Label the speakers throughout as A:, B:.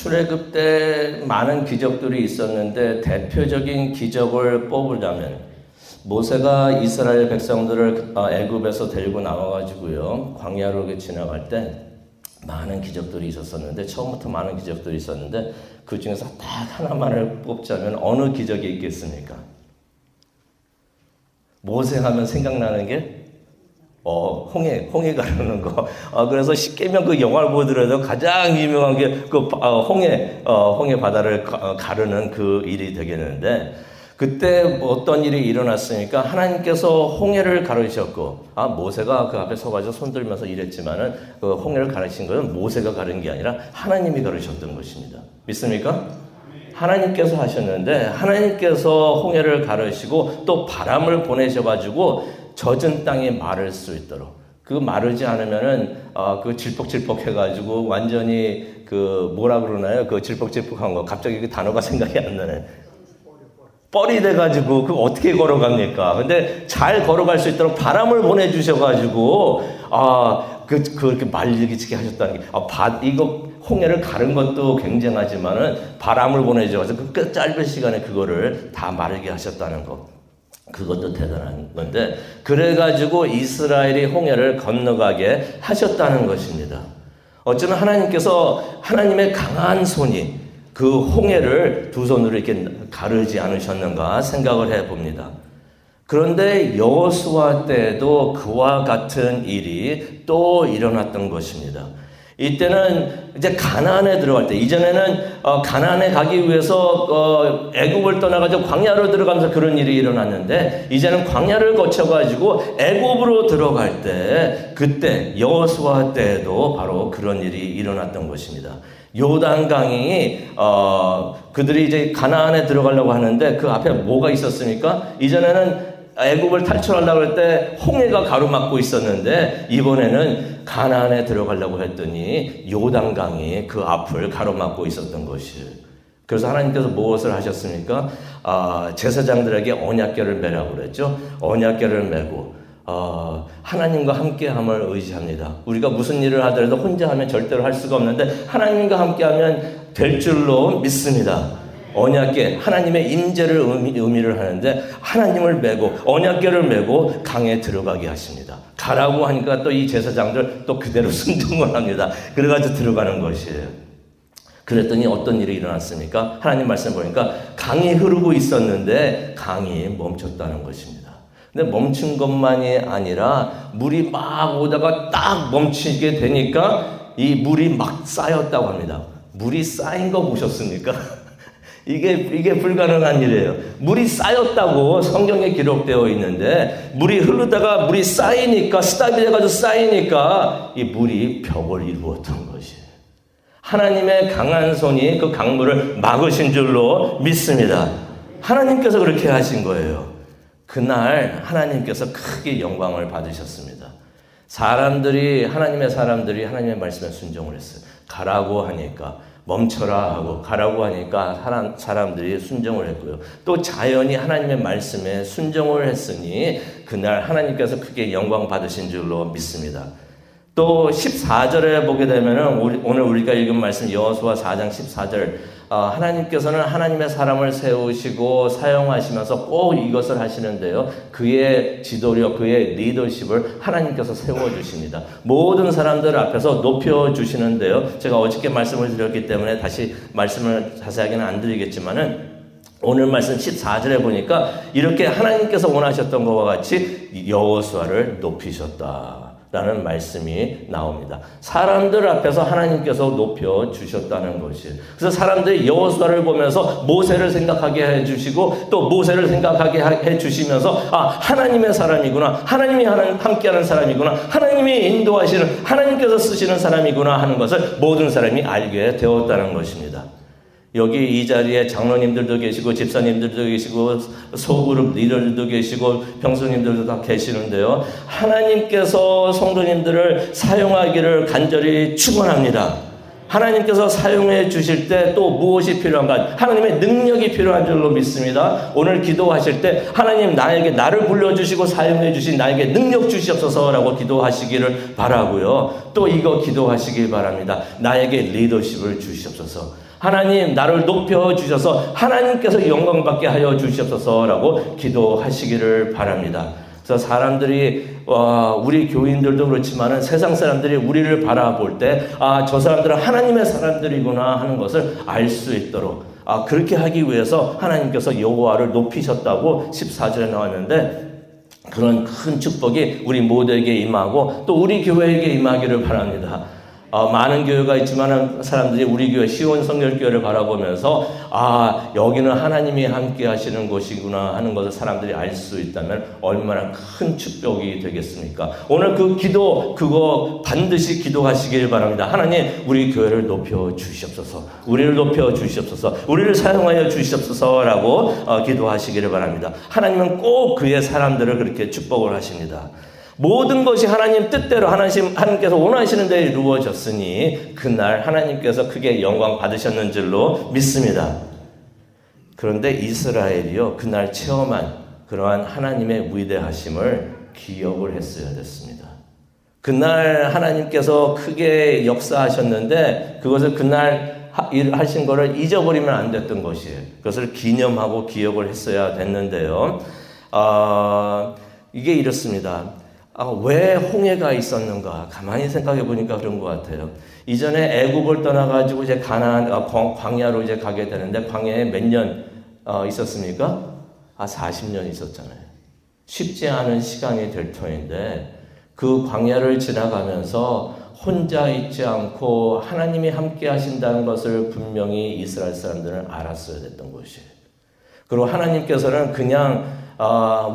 A: 출애굽 때 많은 기적들이 있었는데 대표적인 기적을 뽑으자면 모세가 이스라엘 백성들을 애굽에서 데리고 나와가지고요 광야로 지나갈 때 많은 기적들이 있었는데 처음부터 많은 기적들이 있었는데 그 중에서 딱 하나만을 뽑자면 어느 기적이 있겠습니까? 모세 하면 생각나는 게 홍해 가르는 거. 그래서 십계명 그 영화를 보더라도 가장 유명한 게 그 홍해 바다를 가르는 그 일이 되겠는데 그때 어떤 일이 일어났으니까 하나님께서 홍해를 가르셨고 모세가 그 앞에 서가지고 손 들면서 일했지만은 그 홍해를 가르신 것은 모세가 가른 게 아니라 하나님이 가르셨던 것입니다. 믿습니까? 하나님께서 하셨는데 하나님께서 홍해를 가르시고 또 바람을 보내셔가지고 젖은 땅에 마를 수 있도록 그 마르지 않으면은 그 질퍽질퍽 해가지고 완전히 그 뭐라 그러나요? 그 질퍽질퍽한 거 갑자기 그 단어가 생각이 안 나네. 뻘이 돼가지고 그 어떻게 걸어갑니까? 근데 잘 걸어갈 수 있도록 바람을 보내주셔가지고 그렇게 말리기치게 하셨다는 게 이거 홍해를 가른 것도 굉장하지만은 바람을 보내줘서 그 짧은 시간에 그거를 다 마르게 하셨다는 거. 그것도 대단한 건데 그래가지고 이스라엘이 홍해를 건너가게 하셨다는 것입니다. 어쩌면 하나님께서 하나님의 강한 손이 그 홍해를 두 손으로 이렇게 가르지 않으셨는가 생각을 해봅니다. 그런데 여호수아 때에도 그와 같은 일이 또 일어났던 것입니다. 이때는 이제 가나안에 들어갈 때 이전에는 가나안에 가기 위해서 애굽을 떠나가지고 광야로 들어가면서 그런 일이 일어났는데 이제는 광야를 거쳐가지고 애굽으로 들어갈 때 그때 여호수아 때에도 바로 그런 일이 일어났던 것입니다. 요단강이 그들이 이제 가나안에 들어가려고 하는데 그 앞에 뭐가 있었습니까? 이전에는 애굽을 탈출하려고 할 때 홍해가 가로막고 있었는데 이번에는 가나안에 들어가려고 했더니 요단강이 그 앞을 가로막고 있었던 것이에요. 그래서 하나님께서 무엇을 하셨습니까? 제사장들에게 언약궤를 매라고 그랬죠. 언약궤를 매고 하나님과 함께함을 의지합니다. 우리가 무슨 일을 하더라도 혼자 하면 절대로 할 수가 없는데 하나님과 함께하면 될 줄로 믿습니다. 언약궤, 하나님의 임재를 의미를 하는데 하나님을 메고 언약궤를 메고 강에 들어가게 하십니다. 가라고 하니까 또 이 제사장들 또 그대로 순종을 합니다. 그래가지고 들어가는 것이에요. 그랬더니 어떤 일이 일어났습니까? 하나님 말씀 보니까 강이 흐르고 있었는데 강이 멈췄다는 것입니다. 근데 멈춘 것만이 아니라 물이 막 오다가 딱 멈추게 되니까 이 물이 막 쌓였다고 합니다. 물이 쌓인 거 보셨습니까? 이게 불가능한 일이에요. 물이 쌓였다고 성경에 기록되어 있는데 물이 흐르다가 물이 쌓이니까 스탑이 돼가지고 쌓이니까 이 물이 벽을 이루었던 것이에요. 하나님의 강한 손이 그 강물을 막으신 줄로 믿습니다. 하나님께서 그렇게 하신 거예요. 그날 하나님께서 크게 영광을 받으셨습니다. 하나님의 사람들이 하나님의 말씀에 순종을 했어요. 가라고 하니까 멈춰라 하고 가라고 하니까 사람들이 순종을 했고요. 또 자연이 하나님의 말씀에 순종을 했으니 그날 하나님께서 크게 영광 받으신 줄로 믿습니다. 또 14절에 보게 되면은 오늘 우리가 읽은 말씀 여호수아 4장 14절 하나님께서는 하나님의 사람을 세우시고 사용하시면서 꼭 이것을 하시는데요. 그의 지도력, 그의 리더십을 하나님께서 세워주십니다. 모든 사람들 앞에서 높여주시는데요. 제가 어저께 말씀을 드렸기 때문에 다시 말씀을 자세하게는 안 드리겠지만은 오늘 말씀 14절에 보니까 이렇게 하나님께서 원하셨던 것과 같이 여호수아를 높이셨다. 라는 말씀이 나옵니다. 사람들 앞에서 하나님께서 높여주셨다는 것이에요. 그래서 사람들이 여호수아를 보면서 모세를 생각하게 해주시고 또 모세를 생각하게 해주시면서 하나님의 사람이구나, 하나님이 함께하는 사람이구나, 하나님이 인도하시는, 하나님께서 쓰시는 사람이구나 하는 것을 모든 사람이 알게 되었다는 것입니다. 여기 이 자리에 장로님들도 계시고 집사님들도 계시고 소그룹 리더들도 계시고 평소님들도 다 계시는데요. 하나님께서 성도님들을 사용하기를 간절히 축원합니다. 하나님께서 사용해 주실 때 또 무엇이 필요한가? 하나님의 능력이 필요한 줄로 믿습니다. 오늘 기도하실 때 하나님 나를 불러주시고 사용해 주신 나에게 능력 주시옵소서라고 기도하시기를 바라고요. 또 이거 기도하시길 바랍니다. 나에게 리더십을 주시옵소서. 하나님 나를 높여주셔서 하나님께서 영광받게 하여 주시옵소서라고 기도하시기를 바랍니다. 그래서 사람들이 우리 교인들도 그렇지만은 세상 사람들이 우리를 바라볼 때 저 사람들은 하나님의 사람들이구나 하는 것을 알 수 있도록 그렇게 하기 위해서 하나님께서 여호와를 높이셨다고 14절에 나왔는데 그런 큰 축복이 우리 모두에게 임하고 또 우리 교회에게 임하기를 바랍니다. 많은 교회가 있지만 사람들이 우리 교회 시온 성결교회를 바라보면서 여기는 하나님이 함께 하시는 곳이구나 하는 것을 사람들이 알 수 있다면 얼마나 큰 축복이 되겠습니까? 오늘 그 기도 그거 반드시 기도하시길 바랍니다. 하나님 우리 교회를 높여 주시옵소서, 우리를 높여 주시옵소서, 우리를 사용하여 주시옵소서라고 기도하시기를 바랍니다. 하나님은 꼭 그의 사람들을 그렇게 축복을 하십니다. 모든 것이 하나님 뜻대로 하나님께서 원하시는 대로 이루어졌으니 그날 하나님께서 크게 영광 받으셨는 줄로 믿습니다. 그런데 이스라엘이요 그날 체험한 그러한 하나님의 위대하심을 기억을 했어야 됐습니다. 그날 하나님께서 크게 역사하셨는데 그것을 그날 하신 것을 잊어버리면 안 됐던 것이에요. 그것을 기념하고 기억을 했어야 됐는데요. 이게 이렇습니다. 왜 홍해가 있었는가? 가만히 생각해 보니까 그런 것 같아요. 이전에 애굽을 떠나가지고 이제 가나안 광야로 이제 가게 되는데 광야에 몇 년 있었습니까? 40년 있었잖아요. 쉽지 않은 시간이 될 터인데 그 광야를 지나가면서 혼자 있지 않고 하나님이 함께 하신다는 것을 분명히 이스라엘 사람들은 알았어야 됐던 것이에요. 그리고 하나님께서는 그냥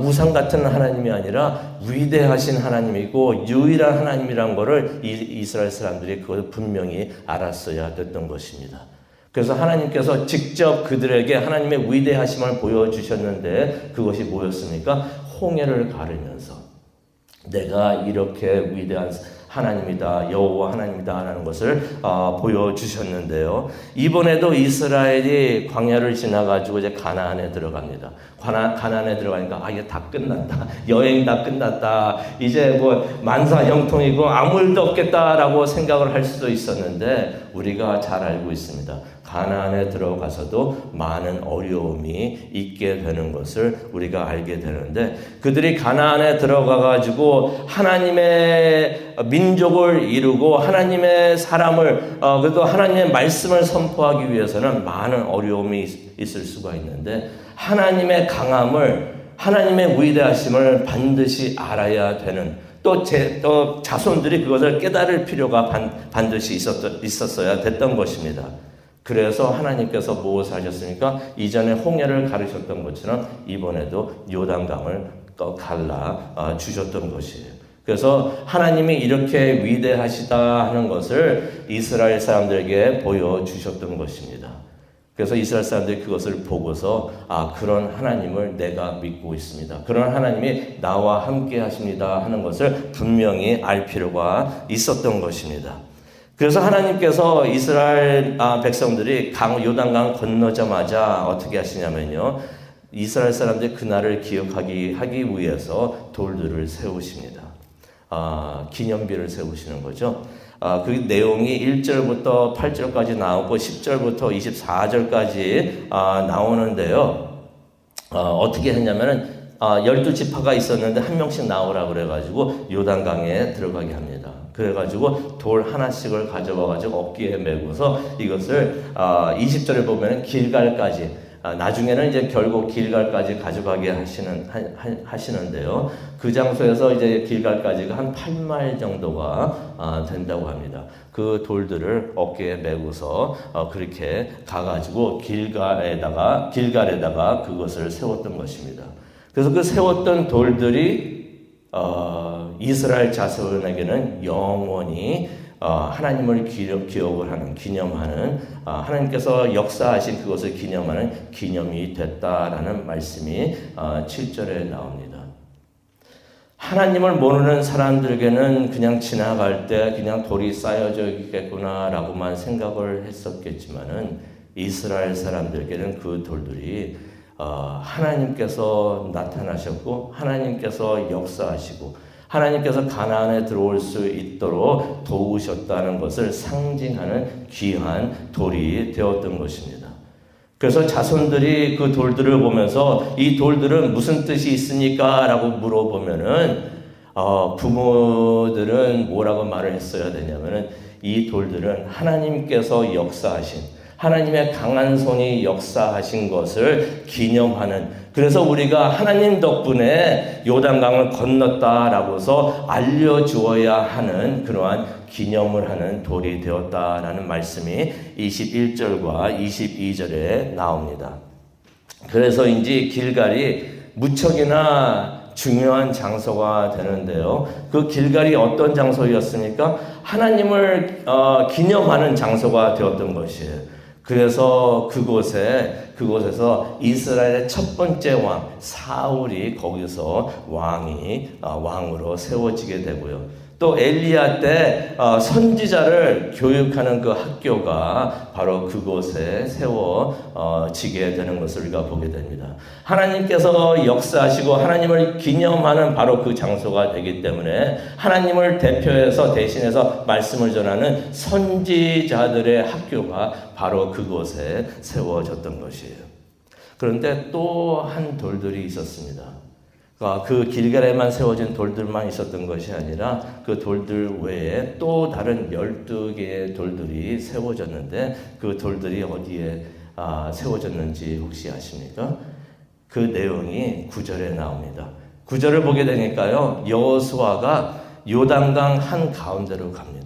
A: 우상 같은 하나님이 아니라 위대하신 하나님이고 유일한 하나님이란 것을 이스라엘 사람들이 그걸 분명히 알았어야 됐던 것입니다. 그래서 하나님께서 직접 그들에게 하나님의 위대하심을 보여주셨는데 그것이 뭐였습니까? 홍해를 가르면서 내가 이렇게 위대한 하나님이다, 여호와 하나님이다 하는 것을 보여주셨는데요. 이번에도 이스라엘이 광야를 지나가지고 이제 가나안에 들어갑니다. 가나안에 들어가니까 이제 다 끝났다, 여행 다 끝났다, 이제 뭐 만사형통이고 아무 일도 없겠다라고 생각을 할 수도 있었는데 우리가 잘 알고 있습니다. 가나안에 들어가서도 많은 어려움이 있게 되는 것을 우리가 알게 되는데 그들이 가나안에 들어가가지고 하나님의 민족을 이루고 하나님의 사람을 그래도 하나님의 말씀을 선포하기 위해서는 많은 어려움이 있을 수가 있는데 하나님의 강함을 하나님의 위대하심을 반드시 알아야 되는 또 자손들이 그것을 깨달을 필요가 반드시 있었어야 됐던 것입니다. 그래서 하나님께서 무엇을 하셨습니까? 이전에 홍해를 가르셨던 것처럼 이번에도 요단강을 갈라 주셨던 것이에요. 그래서 하나님이 이렇게 위대하시다 하는 것을 이스라엘 사람들에게 보여주셨던 것입니다. 그래서 이스라엘 사람들이 그것을 보고서 그런 하나님을 내가 믿고 있습니다. 그런 하나님이 나와 함께 하십니다 하는 것을 분명히 알 필요가 있었던 것입니다. 그래서 하나님께서 이스라엘 백성들이 요단강 건너자마자 어떻게 하시냐면요. 이스라엘 사람들이 그날을 기억하기 위해서 돌들을 세우십니다. 기념비를 세우시는 거죠. 그 내용이 1절부터 8절까지 나오고 10절부터 24절까지 나오는데요. 어떻게 했냐면은 12지파가 있었는데 한 명씩 나오라 그래가지고 요단강에 들어가게 합니다. 그래가지고 돌 하나씩을 가져와가지고 어깨에 메고서 이것을 20절에 보면 길갈까지 나중에는 이제 결국 길갈까지 가져가게 하시는데요. 그 장소에서 이제 길갈까지가 한 8마일 정도가 된다고 합니다. 그 돌들을 어깨에 메고서 그렇게 가가지고 길갈에다가 그것을 세웠던 것입니다. 그래서 그 세웠던 돌들이 이스라엘 자손에게는 영원히 하나님을 기억을 하는, 기념하는, 하나님께서 역사하신 그것을 기념하는 기념이 됐다라는 말씀이 7절에 나옵니다. 하나님을 모르는 사람들에게는 그냥 지나갈 때 그냥 돌이 쌓여져 있겠구나라고만 생각을 했었겠지만은 이스라엘 사람들에게는 그 돌들이 하나님께서 나타나셨고 하나님께서 역사하시고 하나님께서 가나안에 들어올 수 있도록 도우셨다는 것을 상징하는 귀한 돌이 되었던 것입니다. 그래서 자손들이 그 돌들을 보면서 이 돌들은 무슨 뜻이 있습니까? 라고 물어보면은 부모들은 뭐라고 말을 했어야 되냐면은 이 돌들은 하나님께서 역사하신, 하나님의 강한 손이 역사하신 것을 기념하는, 그래서 우리가 하나님 덕분에 요단강을 건넜다라고서 알려주어야 하는 그러한 기념을 하는 돌이 되었다라는 말씀이 21절과 22절에 나옵니다. 그래서인지 길갈이 무척이나 중요한 장소가 되는데요. 그 길갈이 어떤 장소였습니까? 하나님을 기념하는 장소가 되었던 것이에요. 그래서 그곳에서 이스라엘의 첫 번째 왕 사울이 거기서 왕으로 세워지게 되고요. 또 엘리야 때 선지자를 교육하는 그 학교가 바로 그곳에 세워지게 되는 것을 우리가 보게 됩니다. 하나님께서 역사하시고 하나님을 기념하는 바로 그 장소가 되기 때문에 하나님을 대신해서 말씀을 전하는 선지자들의 학교가 바로 그곳에 세워졌던 것이에요. 그런데 또 한 돌들이 있었습니다. 그 길갈에만 세워진 돌들만 있었던 것이 아니라 그 돌들 외에 또 다른 12개의 돌들이 세워졌는데 그 돌들이 어디에 세워졌는지 혹시 아십니까? 그 내용이 9절에 나옵니다. 9절을 보게 되니까요, 여호수아가 요단강 한가운데로 갑니다.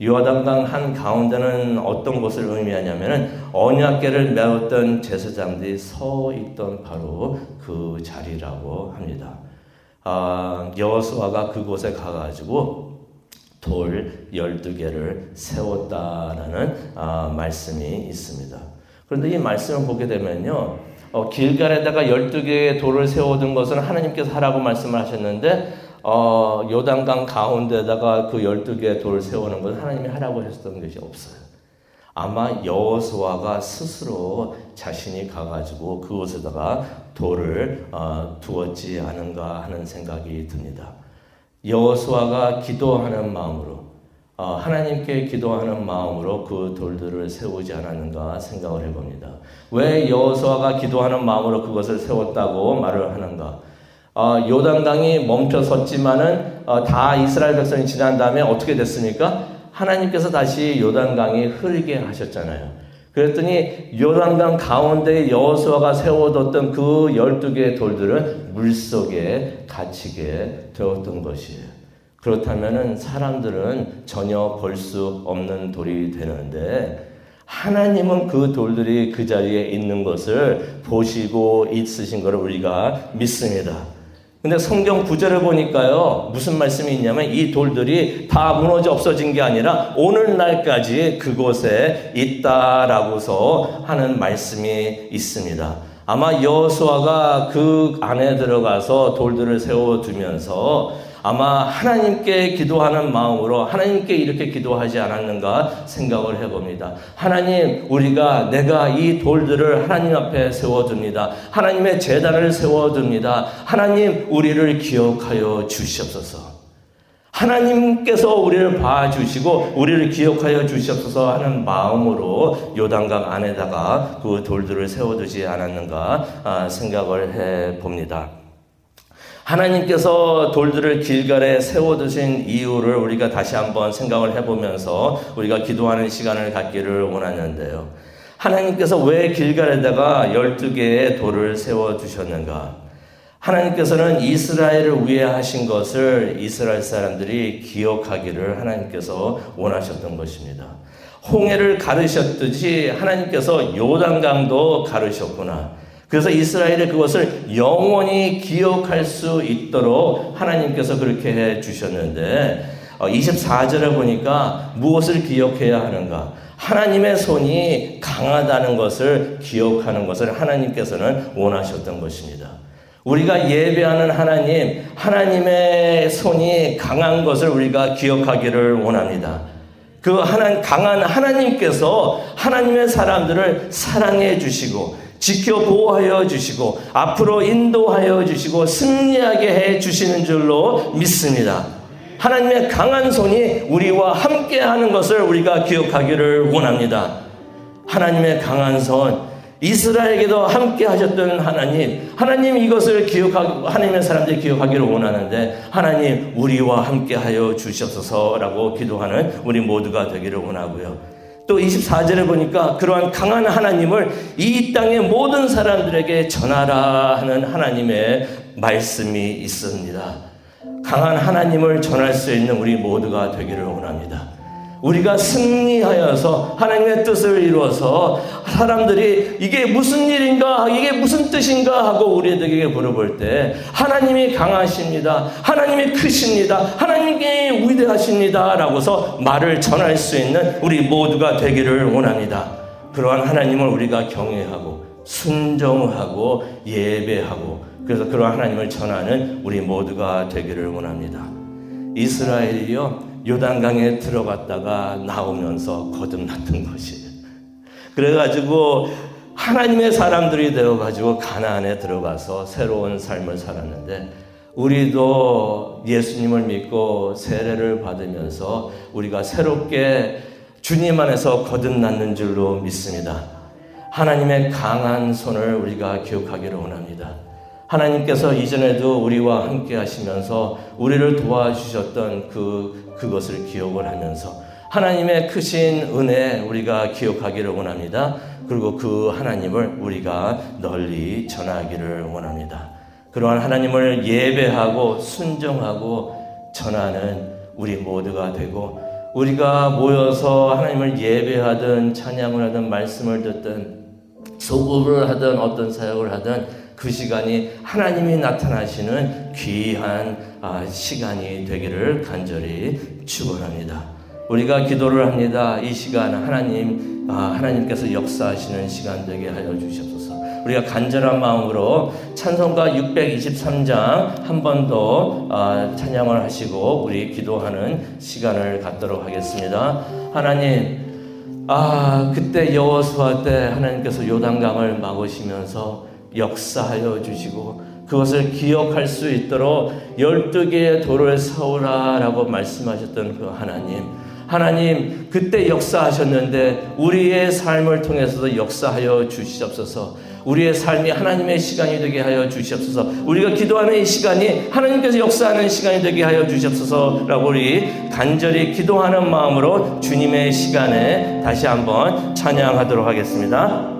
A: 요단강 한가운데는 어떤 것을 의미하냐면은 언약궤를 메웠던 제사장들이 서 있던 바로 그 자리라고 합니다. 여호수아가 그곳에 가가지고 돌 12개를 세웠다라는 말씀이 있습니다. 그런데 이 말씀을 보게 되면요, 길갈에다가 12개의 돌을 세워둔 것은 하나님께서 하라고 말씀을 하셨는데 요단강 가운데다가 그 12개의 돌을 세우는 건 하나님이 하라고 했었던 것이 없어요. 아마 여호수아가 스스로 자신이 가가지고 그곳에다가 돌을 두었지 않은가 하는 생각이 듭니다. 여호수아가 기도하는 마음으로, 하나님께 기도하는 마음으로 그 돌들을 세우지 않았는가 생각을 해봅니다. 왜 여호수아가 기도하는 마음으로 그것을 세웠다고 말을 하는가? 요단강이 멈춰섰지만은 다 이스라엘 백성이 지난 다음에 어떻게 됐습니까? 하나님께서 다시 요단강이 흐르게 하셨잖아요. 그랬더니 요단강 가운데 여호수아가 세워뒀던 그 12개의 돌들은 물속에 갇히게 되었던 것이에요. 그렇다면은 사람들은 전혀 볼 수 없는 돌이 되는데 하나님은 그 돌들이 그 자리에 있는 것을 보시고 있으신 것을 우리가 믿습니다. 근데 성경 9절을 보니까요, 무슨 말씀이 있냐면 이 돌들이 다 무너져 없어진 게 아니라 오늘날까지 그곳에 있다라고서 하는 말씀이 있습니다. 아마 여호수아가 그 안에 들어가서 돌들을 세워두면서 아마 하나님께 기도하는 마음으로 하나님께 이렇게 기도하지 않았는가 생각을 해봅니다. 하나님, 내가 이 돌들을 하나님 앞에 세워둡니다. 하나님의 제단을 세워둡니다. 하나님, 우리를 기억하여 주시옵소서. 하나님께서 우리를 봐주시고 우리를 기억하여 주시옵소서 하는 마음으로 요단강 안에다가 그 돌들을 세워두지 않았는가 생각을 해봅니다. 하나님께서 돌들을 길갈에 세워두신 이유를 우리가 다시 한번 생각을 해보면서 우리가 기도하는 시간을 갖기를 원하는데요. 하나님께서 왜 길갈에다가 12개의 돌을 세워두셨는가? 하나님께서는 이스라엘을 위해 하신 것을 이스라엘 사람들이 기억하기를 하나님께서 원하셨던 것입니다. 홍해를 가르셨듯이 하나님께서 요단강도 가르셨구나. 그래서 이스라엘이 그것을 영원히 기억할 수 있도록 하나님께서 그렇게 해 주셨는데 24절에 보니까 무엇을 기억해야 하는가? 하나님의 손이 강하다는 것을 기억하는 것을 하나님께서는 원하셨던 것입니다. 우리가 예배하는 하나님의 손이 강한 것을 우리가 기억하기를 원합니다. 강한 하나님께서 하나님의 사람들을 사랑해 주시고 지켜 보호하여 주시고 앞으로 인도하여 주시고 승리하게 해 주시는 줄로 믿습니다. 하나님의 강한 손이 우리와 함께 하는 것을 우리가 기억하기를 원합니다. 하나님의 강한 손, 이스라엘에게도 함께 하셨던 하나님 이것을 기억하고 하나님의 사람들이 기억하기를 원하는데 하나님 우리와 함께 하여 주시옵소서라고 기도하는 우리 모두가 되기를 원하고요. 또 24절에 보니까 그러한 강한 하나님을 이 땅의 모든 사람들에게 전하라 하는 하나님의 말씀이 있습니다. 강한 하나님을 전할 수 있는 우리 모두가 되기를 원합니다. 우리가 승리하여서 하나님의 뜻을 이루어서 사람들이 이게 무슨 일인가, 이게 무슨 뜻인가 하고 우리에게 물어볼 때 하나님이 강하십니다. 하나님이 크십니다. 하나님이 위대하십니다. 라고서 말을 전할 수 있는 우리 모두가 되기를 원합니다. 그러한 하나님을 우리가 경외하고 순종하고 예배하고 그래서 그러한 하나님을 전하는 우리 모두가 되기를 원합니다. 이스라엘이요 요단강에 들어갔다가 나오면서 거듭났던 것이에요. 그래가지고 하나님의 사람들이 되어가지고 가나안에 들어가서 새로운 삶을 살았는데 우리도 예수님을 믿고 세례를 받으면서 우리가 새롭게 주님 안에서 거듭났는 줄로 믿습니다. 하나님의 강한 손을 우리가 기억하기를 원합니다. 하나님께서 이전에도 우리와 함께 하시면서 우리를 도와주셨던 그것을 기억을 하면서 하나님의 크신 은혜 우리가 기억하기를 원합니다. 그리고 그 하나님을 우리가 널리 전하기를 원합니다. 그러한 하나님을 예배하고 순종하고 전하는 우리 모두가 되고 우리가 모여서 하나님을 예배하든 찬양을 하든 말씀을 듣든 소급을 하든 어떤 사역을 하든 그 시간이 하나님이 나타나시는 귀한 시간이 되기를 간절히 축원합니다. 우리가 기도를 합니다. 이 시간 하나님께서 역사하시는 시간 되게 하여 주시옵소서. 우리가 간절한 마음으로 찬송가 623장 한 번 더 찬양을 하시고 우리 기도하는 시간을 갖도록 하겠습니다. 하나님, 그때 여호수아 때 하나님께서 요단강을 막으시면서 역사하여 주시고 그것을 기억할 수 있도록 12개의 돌을 세우라라고 말씀하셨던 그 하나님 그때 역사하셨는데 우리의 삶을 통해서도 역사하여 주시옵소서. 우리의 삶이 하나님의 시간이 되게 하여 주시옵소서. 우리가 기도하는 이 시간이 하나님께서 역사하는 시간이 되게 하여 주시옵소서라고 우리 간절히 기도하는 마음으로 주님의 시간에 다시 한번 찬양하도록 하겠습니다.